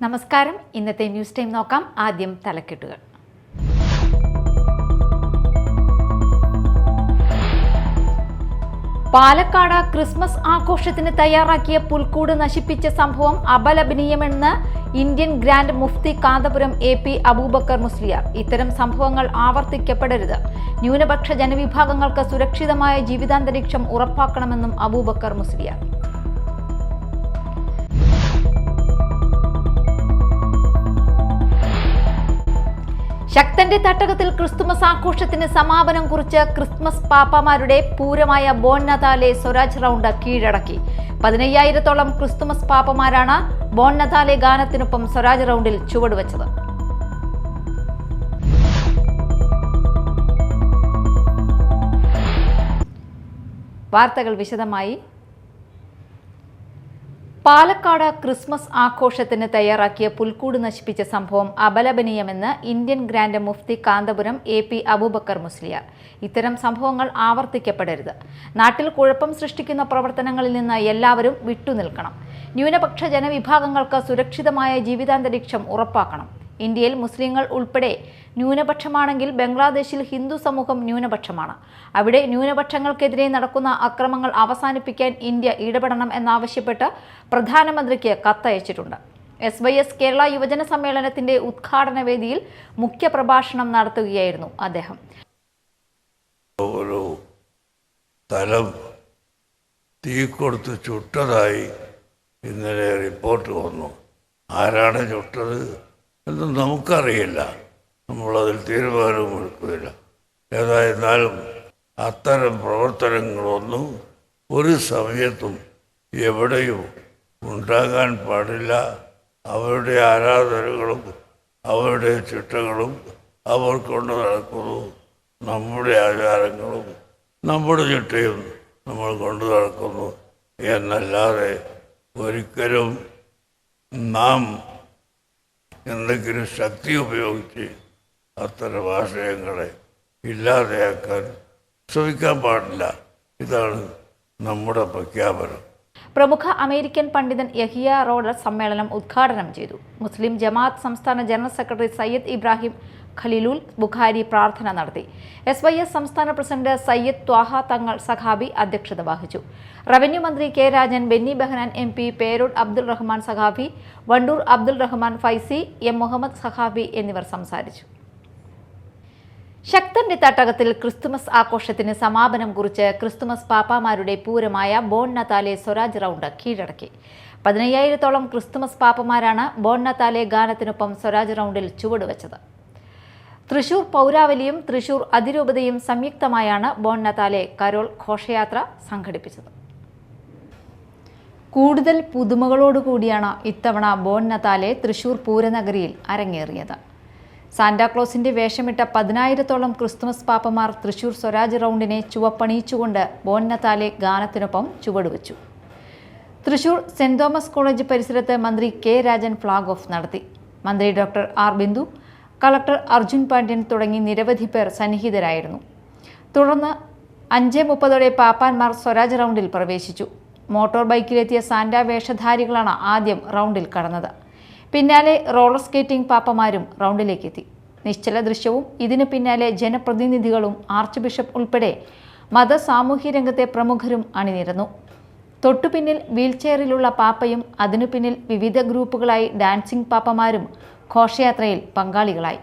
നമസ്കാരം. ഇന്നത്തെ news time നോക്കാം. ആദ്യം തലക്കെട്ടുകൾ. പാലക്കാട് ക്രിസ്മസ് ആഘോഷത്തിന് തയ്യാറാക്കിയ പുൽക്കൂട് നശിപ്പിച്ച സംഭവം അപലപനീയമെന്ന് ഇന്ത്യൻ ഗ്രാൻഡ് മുഫ്തി കാന്തപുരം AP അബൂബക്കർ മുസ്ലിയാർ. ഇത്തരം സംഭവങ്ങൾ ആവർത്തിക്കപ്പെടരുത്. ന്യൂനപക്ഷ ജനവിഭാഗങ്ങൾക്ക് സുരക്ഷിതമായ ജീവിതാന്തരീക്ഷം ഉറപ്പാക്കണമെന്നും അബൂബക്കർ മുസ്ലിയാർ. ശക്തന്റെ തട്ടകത്തിൽ ക്രിസ്തുമസ് ആഘോഷത്തിന് സമാപനം കുറിച്ച് ക്രിസ്മസ് പാപ്പമാരുടെ പൂരമായ ബോൺ നതാലെ സ്വരാജ് റൗണ്ട് കീഴടക്കി. 15,000-ഓളം ക്രിസ്തുമസ് പാപ്പമാരാണ് ബോൺ നതാലെ ഗാനത്തിനൊപ്പം സ്വരാജ് റൗണ്ടിൽ ചുവടുവെച്ചത്. വാർത്തകൾ വിശദമായി. പാലക്കാട് ക്രിസ്മസ് ആഘോഷത്തിന് തയ്യാറാക്കിയ പുൽക്കൂട് നശിപ്പിച്ച സംഭവം അപലപനീയമെന്ന് ഇന്ത്യൻ ഗ്രാൻഡ് മുഫ്തി കാന്തപുരം AP അബൂബക്കർ മുസ്ലിയാർ. ഇത്തരം സംഭവങ്ങൾ ആവർത്തിക്കപ്പെടരുത്. നാട്ടിൽ കുഴപ്പം സൃഷ്ടിക്കുന്ന പ്രവർത്തനങ്ങളിൽ നിന്ന് എല്ലാവരും വിട്ടുനിൽക്കണം. ന്യൂനപക്ഷ ജനവിഭാഗങ്ങൾക്ക് സുരക്ഷിതമായ ജീവിതാന്തരീക്ഷം ഉറപ്പാക്കണം. ഇന്ത്യയിൽ മുസ്ലിങ്ങൾ ഉൾപ്പെടെ ന്യൂനപക്ഷമാണെങ്കിൽ ബംഗ്ലാദേശിൽ ഹിന്ദു സമൂഹം ന്യൂനപക്ഷമാണ്. അവിടെ ന്യൂനപക്ഷങ്ങൾക്കെതിരെ നടക്കുന്ന അക്രമങ്ങൾ അവസാനിപ്പിക്കാൻ ഇന്ത്യ ഇടപെടണം എന്നാവശ്യപ്പെട്ട് പ്രധാനമന്ത്രിക്ക് കത്തയച്ചിട്ടുണ്ട്. SYS കേരള യുവജന സമ്മേളനത്തിന്റെ ഉദ്ഘാടന വേദിയിൽ മുഖ്യപ്രഭാഷണം നടത്തുകയായിരുന്നു അദ്ദേഹം. ഒരു സ്ഥലം തീ കൊടുത്ത് ചുട്ടതായി ഇന്നലെ റിപ്പോർട്ട് വന്നു. ആരാണ് ചുട്ടത് എന്ന് നമുക്കറിയില്ല. നമ്മളതിൽ തീരുമാനവും എടുക്കുകയില്ല. ഏതായിരുന്നാലും അത്തരം പ്രവർത്തനങ്ങളൊന്നും ഒരു സമയത്തും എവിടെയും ഉണ്ടാകാൻ പാടില്ല. അവരുടെ ആരാധനകളും അവരുടെ ചിട്ടകളും അവർ കൊണ്ട് നടക്കുന്നു. നമ്മുടെ ആചാരങ്ങളും നമ്മുടെ ചിട്ടയും നമ്മൾ കൊണ്ടു നടക്കുന്നു എന്നല്ലാതെ ഒരിക്കലും നാം എന്തെങ്കിലും ശക്തി ഉപയോഗിച്ച് അത്തരം ആശയങ്ങളെ ഇല്ലാതെയാക്കാൻ ശ്രമിക്കാൻ പാടില്ല. ഇതാണ് നമ്മുടെ പ്രഖ്യാപനം. പ്രമുഖ അമേരിക്കൻ പണ്ഡിതൻ യഹിയ റോഡർ സമ്മേളനം ഉദ്ഘാടനം ചെയ്തു. മുസ്ലിം ജമാഅത്ത് സംസ്ഥാന ജനറൽ സെക്രട്ടറി സയ്യിദ് ഇബ്രാഹിം ഖലീലുൽ ബുഖാരി പ്രാർത്ഥന നടത്തി. SYS സംസ്ഥാന പ്രസിഡന്റ് സയ്യിദ് ത്വാഹ തങ്ങൾ സഖാബി അധ്യക്ഷത വഹിച്ചു. റവന്യൂ മന്ത്രി K Rajan, Benny Behanan MP, Peroor Abdul Rahman സഖാബി, Wandoor Abdul Rahman Faizy, M Muhammad സഖാബി എന്നിവർ സംസാരിച്ചു. ശക്തന്റെ തട്ടകത്തിൽ ക്രിസ്തുമസ് ആഘോഷത്തിന് സമാപനം കുറിച്ച് Christmas പാപ്പാമാരുടെ പൂരമായ Bon Natale Swaraj round കീഴടക്കി. 15,000-ഓളം ക്രിസ്തുമസ് പാപ്പമാരാണ് ബോൺ നതാലെ ഗാനത്തിനൊപ്പം സ്വരാജ് റൗണ്ടിൽ ചുവടുവെച്ചത്. തൃശൂർ പൗരാവലിയും തൃശൂർ അതിരൂപതയും സംയുക്തമായാണ് ബോൺ നതാലെ കരോൾ ഘോഷയാത്ര സംഘടിപ്പിച്ചത്. കൂടുതൽ പുതുമകളോടുകൂടിയാണ് ഇത്തവണ ബോൺ നതാലെ തൃശൂർ പൂരനഗരിയിൽ അരങ്ങേറിയത്. സാന്റാക്ലോസിന്റെ വേഷമിട്ട 10,000-ഓളം Christmas പാപ്പമാർ Thrissur Swaraj റൗണ്ടിനെ ചുവപ്പണിയിച്ചുകൊണ്ട് bone Natale ഗാനത്തിനൊപ്പം ചുവടുവെച്ചു. തൃശൂർ സെന്റ് തോമസ് കോളേജ് പരിസരത്ത് മന്ത്രി K രാജൻ ഫ്ളാഗ് ഓഫ് നടത്തി. മന്ത്രി doctor R Bindu, collector Arjun Pandian തുടങ്ങി നിരവധി പേർ സന്നിഹിതരായിരുന്നു. തുടർന്ന് 5:30 പാപ്പാന്മാർ സ്വരാജ് റൗണ്ടിൽ പ്രവേശിച്ചു. മോട്ടോർ ബൈക്കിലെത്തിയ സാന്റ വേഷധാരികളാണ് ആദ്യം റൗണ്ടിൽ കടന്നത്. പിന്നാലെ റോളർ സ്കേറ്റിംഗ് പാപ്പമാരും റൗണ്ടിലേക്കെത്തി. നിശ്ചല ദൃശ്യവും ഇതിനു പിന്നാലെ ജനപ്രതിനിധികളും ആർച്ച് ബിഷപ്പ് ഉൾപ്പെടെ സാമൂഹ്യ രംഗത്തെ പ്രമുഖരും അണിനിരന്നു. തൊട്ടുപിന്നിൽ വീൽചെയറിലുള്ള പാപ്പയും അതിനു പിന്നിൽ വിവിധ ഗ്രൂപ്പുകളായി ഡാൻസിംഗ് പാപ്പമാരും ഘോഷയാത്രയിൽ പങ്കാളികളായി.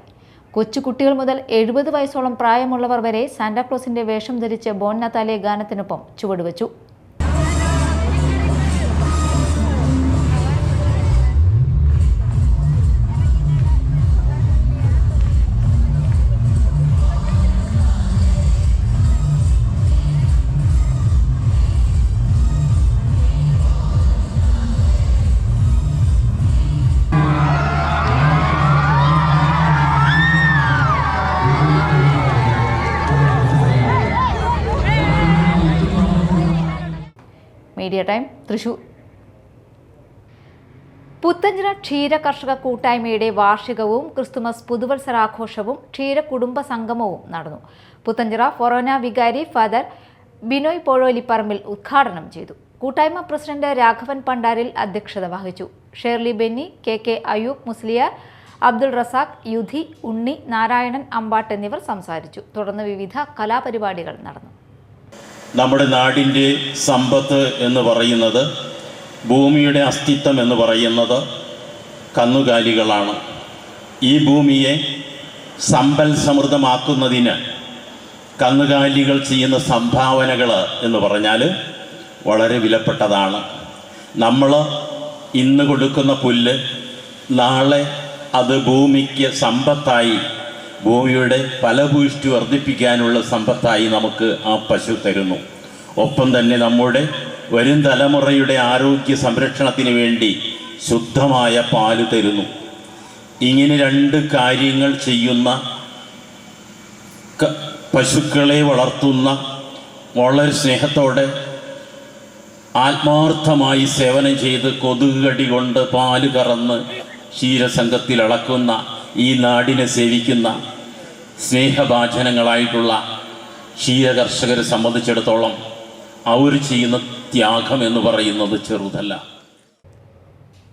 കൊച്ചുകുട്ടികൾ മുതൽ 70 വയസ്സോളം പ്രായമുള്ളവർ വരെ സാന്റാക്ലോസിന്റെ വേഷം ധരിച്ച് ബോൺ നതാലെ ഗാനത്തിനൊപ്പം ചുവടുവെച്ചു. Media time Thrissur. പുത്തഞ്ചിറ ക്ഷീര കർഷക കൂട്ടായ്മയുടെ വാർഷികവും ക്രിസ്തുമസ് പുതുവത്സരാഘോഷവും ക്ഷീര കുടുംബ സംഗമവും നടന്നു. പുത്തഞ്ചിറ ഫൊറോന വികാരി ഫാദർ ബിനോയ് പോഴോലിപ്പറമ്പിൽ ഉദ്ഘാടനം ചെയ്തു. കൂട്ടായ്മ പ്രസിഡന്റ് രാഘവൻ പണ്ടാരിൽ അധ്യക്ഷത വഹിച്ചു. ഷേർലി ബെന്നി, കെ അയൂബ് മുസ്ലിയാർ, അബ്ദുൾ റസാഖ്, യുധി, ഉണ്ണി, നാരായണൻ അമ്പാട്ട് എന്നിവർ സംസാരിച്ചു. തുടർന്ന് വിവിധ കലാപരിപാടികൾ നടന്നു. നമ്മുടെ നാടിൻ്റെ സമ്പത്ത് എന്ന് പറയുന്നത്, ഭൂമിയുടെ അസ്തിത്വം എന്ന് പറയുന്നത് കന്നുകാലികളാണ്. ഈ ഭൂമിയെ സമ്പൽ സമൃദ്ധമാക്കുന്നതിന് കന്നുകാലികൾ ചെയ്യുന്ന സംഭാവനകൾ എന്ന് പറഞ്ഞാൽ വളരെ വിലപ്പെട്ടതാണ്. നമ്മൾ ഇന്ന് കൊടുക്കുന്ന പുല്ല് നാളെ അത് ഭൂമിക്ക് സമ്പത്തായി, ഭൂമിയുടെ ഫലഭൂഷ്ടി വർദ്ധിപ്പിക്കാനുള്ള സമ്പത്തായി നമുക്ക് ആ പശു തരുന്നു. ഒപ്പം തന്നെ നമ്മുടെ വരും തലമുറയുടെ ആരോഗ്യ സംരക്ഷണത്തിന് വേണ്ടി ശുദ്ധമായ പാല് തരുന്നു. ഇങ്ങനെ രണ്ട് കാര്യങ്ങൾ ചെയ്യുന്ന പശുക്കളെ വളർത്തുന്ന, വളരെ സ്നേഹത്തോടെ ആത്മാർത്ഥമായി സേവനം ചെയ്ത് കൊതുകുകടി കൊണ്ട് പാല് കറന്ന് ക്ഷീരസംഘത്തിൽ അളക്കുന്ന ഈ നാടിനെ സേവിക്കുന്ന സ്നേഹഭാജനങ്ങളായിട്ടുള്ള ക്ഷീരകർഷകരെ സംബന്ധിച്ചിടത്തോളം അവർ ചെയ്യുന്ന ത്യാഗം എന്ന് പറയുന്നത് ചെറുതല്ല.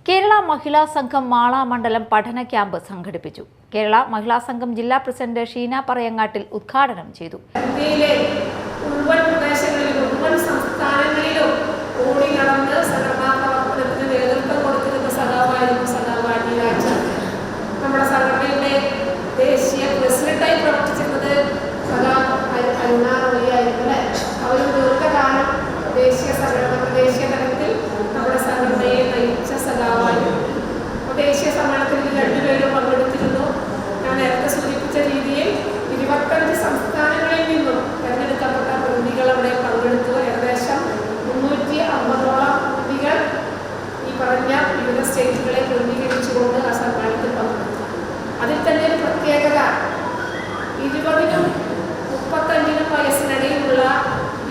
കേരള മഹിളാ സംഘം മാള മണ്ഡലം പഠന ക്യാമ്പ് സംഘടിപ്പിച്ചു. കേരള മഹിളാ സംഘം ജില്ലാ പ്രസിഡന്റ് ഷീന പറയങ്ങാട്ടിൽ ഉദ്ഘാടനം ചെയ്തു. നമ്മുടെ സംഘടനയുടെ ദേശീയ പ്രസിഡന്റായി പ്രവർത്തിച്ചിരുന്നത് അരുണാറിയായിരുന്നു. അവർ ദീർഘകാലം ദേശീയ തലത്തിൽ നമ്മുടെ സംഘടനയെ നയിച്ച സഖാവായിരുന്നു. ദേശീയ സമ്മേളനത്തിൽ രണ്ടുപേരും പങ്കെടുത്തിരുന്നു. ഞാൻ നേരത്തെ സൂചിപ്പിച്ച രീതിയിൽ 25 സംസ്ഥാനങ്ങളിൽ നിന്നും തിരഞ്ഞെടുക്കപ്പെട്ട പ്രതിനിധികൾ അവിടെ പങ്കെടുത്തു. ഏകദേശം 350ഓളം പ്രതിനിധികൾ ഈ പറഞ്ഞ വിവിധ സ്റ്റേറ്റുകളെ പ്രതിനിധീകരിച്ചുകൊണ്ട് ആ സമ്മേളനത്തിൽ പങ്കെടുത്തു. അതിൽ തന്നെ ഒരു പ്രത്യേകത, 20നും 35നും വയസ്സിനിടയിലുള്ള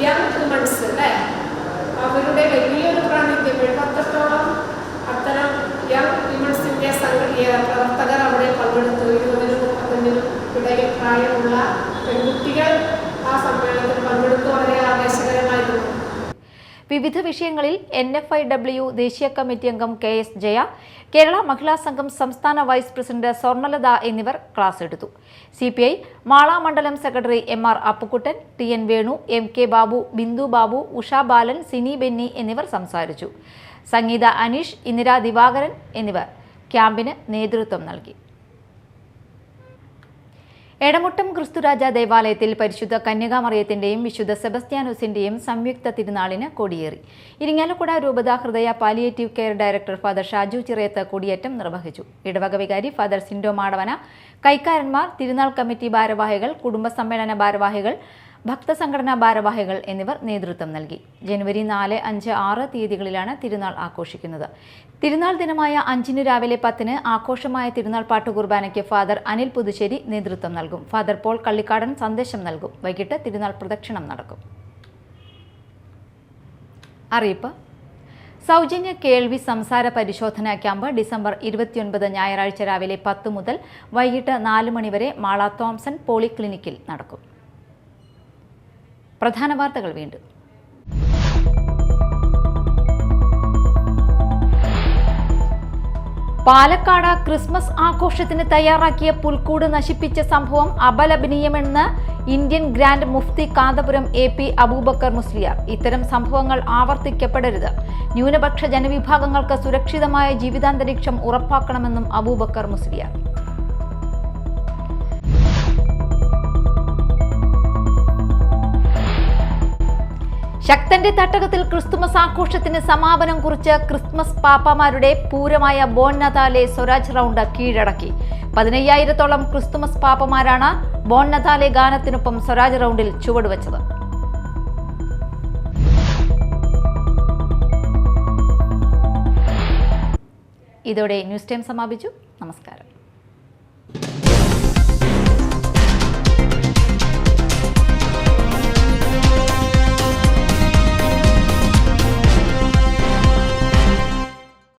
യങ് വുമൻസ് അല്ലേ, അവരുടെ വലിയൊരു പ്രാതിനിധ്യം, 78ഓളം അത്തരം യങ് വിമൻസിൻ്റെ പ്രവർത്തകർ അവിടെ പങ്കെടുത്തു. 20നും 35നും ഇടയിൽ പ്രായമുള്ള പെൺകുട്ടികൾ ആ സമ്മേളനത്തിൽ പങ്കെടുത്തു. വളരെ ആവേശകരമായിരുന്നു. വിവിധ വിഷയങ്ങളിൽ NFIW ദേശീയ കമ്മിറ്റി അംഗം KS ജയ, കേരള മഹിളാ സംഘം സംസ്ഥാന വൈസ് പ്രസിഡന്റ് സ്വർണലത എന്നിവർ ക്ലാസ് എടുത്തു. CPI മാള മണ്ഡലം secretary MR Appukuttan, TN Venu, MK Babu, Bindu Babu, Usha Balan, Sini Benny എന്നിവർ സംസാരിച്ചു. സംഗീത അനീഷ്, ഇന്ദിര ദിവാകരൻ എന്നിവർ ക്യാമ്പിന് നേതൃത്വം നൽകി. എടമുട്ടം ക്രിസ്തുരാജ ദേവാലയത്തിൽ പരിശുദ്ധ കന്യകാമറിയത്തിന്റെയും വിശുദ്ധ സെബസ്ത്യാനോസിന്റെയും സംയുക്ത തിരുനാളിന് കൊടിയേറി. ഇരിങ്ങാലക്കുട രൂപത Hridaya palliative care director father Shaju Chirayath കൊടിയേറ്റം നിർവഹിച്ചു. ഇടവക വികാരി ഫാദർ സിൻഡോ മാടവന, കൈക്കാരന്മാർ, തിരുനാൾ കമ്മിറ്റി ഭാരവാഹികൾ, കുടുംബ സമ്മേളന ഭാരവാഹികൾ, ഭക്തസംഘടനാ ഭാരവാഹികൾ എന്നിവർ നേതൃത്വം നൽകി. ജനുവരി 4, 5, 6 തീയതികളിലാണ് തിരുനാൾ ആഘോഷിക്കുന്നത്. തിരുനാൾ ദിനമായ 5-ന് രാവിലെ 10-ന് ആഘോഷമായ തിരുനാൾ പാട്ടുകുർബാനയ്ക്ക് ഫാദർ അനിൽ പുതുശ്ശേരി നേതൃത്വം നൽകും. ഫാദർ പോൾ കള്ളിക്കാടൻ സന്ദേശം നൽകും. വൈകിട്ട് തിരുനാൾ പ്രദക്ഷിണം നടക്കും. അറിയിപ്പ്: സൗജന്യ കേൾവി സംസാര പരിശോധനാ ക്യാമ്പ് ഡിസംബർ 29 ഞായറാഴ്ച രാവിലെ 10 മുതൽ വൈകിട്ട് 4 മണി വരെ മാള തോംസൺ പോളിക്ലിനിക്കിൽ നടക്കും. പ്രധാന വാർത്തകൾ വീണ്ടും. പാലക്കാട് ക്രിസ്മസ് ആഘോഷത്തിന് തയ്യാറാക്കിയ പുൽക്കൂട് നശിപ്പിച്ച സംഭവം അപലപനീയമെന്ന് ഇന്ത്യൻ ഗ്രാൻഡ് മുഫ്തി കാന്തപുരം AP അബൂബക്കർ മുസ്ലിയാർ. ഇത്തരം സംഭവങ്ങൾ ആവർത്തിക്കപ്പെടരുത്. ന്യൂനപക്ഷ ജനവിഭാഗങ്ങൾക്ക് സുരക്ഷിതമായ ജീവിതാന്തരീക്ഷം ഉറപ്പാക്കണമെന്നും അബൂബക്കർ മുസ്ലിയാർ. ശക്തന്റെ തട്ടകത്തിൽ ക്രിസ്തുമസ് ആഘോഷത്തിന് സമാപനം കുറിച്ച് ക്രിസ്മസ് പാപ്പമാരുടെ പൂരമായ ബോൺ നതാലെ സ്വരാജ് റൗണ്ട് കീഴടക്കി. 15,000-ഓളം ക്രിസ്തുമസ് പാപ്പമാരാണ് ബോൺ നതാലെ ഗാനത്തിനൊപ്പം സ്വരാജ് റൗണ്ടിൽ ചുവടുവച്ചത്. ഇതോടെ ന്യൂസ് ടൈം സമാപിച്ചു. നമസ്കാരം.